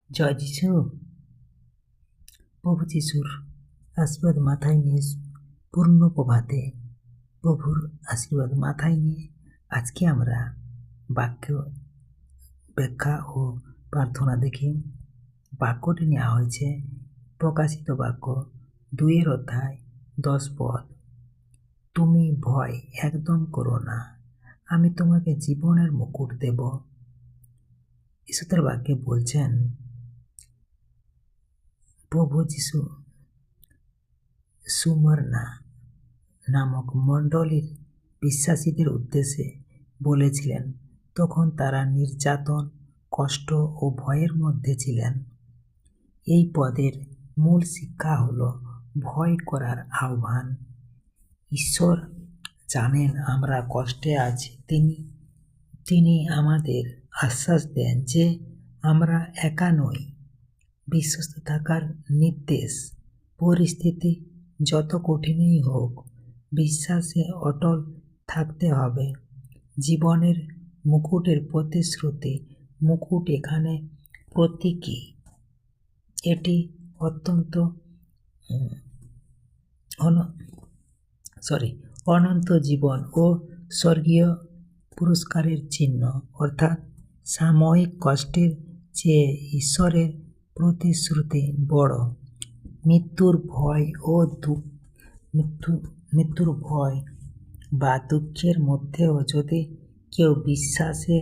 জয় যিশু। প্রভু যিশুর আশীর্বাদ মাথায় নিয়ে পূর্ণ প্রভাতে প্রভুর আশীর্বাদ মাথায় নিয়ে আজকে আমরা বাক্য ব্যাখ্যা ও প্রার্থনা দেখি। বাক্যটি নেওয়া হয়েছে প্রকাশিত বাক্য 2 অধ্যায় 10 পদ। তুমি ভয় একদম করো না, আমি তোমাকে জীবনের মুকুট দেব। ঈশ্বরের বাক্যে বলছেন প্রভু যিশু সুমরনা নামক মণ্ডলীর বিশ্বাসীদের উদ্দেশ্যে বলেছিলেন, তখন তারা নির্যাতন, কষ্ট ও ভয়ের মধ্যে ছিলেন। এই পদের মূল শিক্ষা হল ভয় করার আহ্বান। ঈশ্বর জানেন আমরা কষ্টে আছি। তিনি আমাদের আশ্বাস দেন যে আমরা একা নই। বিশ্বস্ত থাকার নির্দেশ। পরিস্থিতি যত কঠিনই হোক, বিশ্বাসে অটল থাকতে হবে। জীবনের মুকুটের প্রতিশ্রুতি। মুকুট এখানে প্রতীকী। এটি অনন্ত জীবন ও স্বর্গীয় পুরস্কারের চিহ্ন, অর্থাৎ সাময়িক কষ্টের চেয়ে ঈশ্বরের প্রতিশ্রুতি বড়। মৃত্যুর ভয় বা দুঃখের মধ্যেও যদি কেউ বিশ্বাসে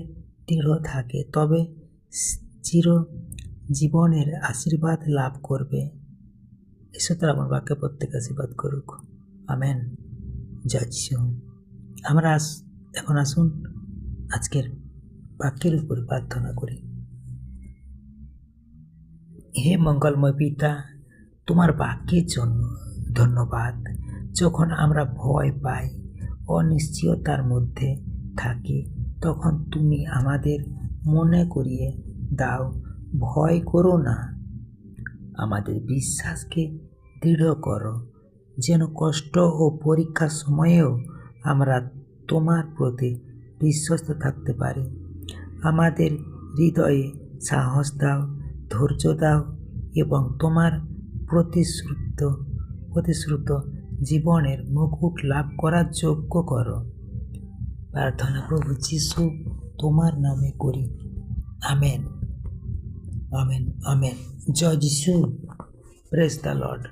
দৃঢ় থাকে, তবে চির জীবনের আশীর্বাদ লাভ করবে। ঈশ্বর আমার বাক্যে প্রত্যেক আশীর্বাদ করুক। আমেন। জয় যিশু। আমরা এখন আসুন আজকের বাক্যের উপর প্রার্থনা করি। হে মঙ্গলময় পিতা, তোমার বাক্যের জন্য ধন্যবাদ। যখন আমরা ভয় পাই, অনিশ্চয়তার মধ্যে থাকি, তখন তুমি আমাদের মনে করিয়ে দাও, ভয় করো না। আমাদের বিশ্বাসকে দৃঢ় করো, যেন কষ্ট ও পরীক্ষার সময়েও আমরা তোমার প্রতি বিশ্বস্ত থাকতে পারি। আমাদের হৃদয়ে সাহস দাও, ধৈর্য দাও এবং তোমার প্রতিশ্রুত জীবনের মুকুট লাভ করার যোগ্য করো। প্রার্থনা প্রভু যিশু তোমার নামে করি। Amen, amen, amen. জয় যিশু। Praise the Lord.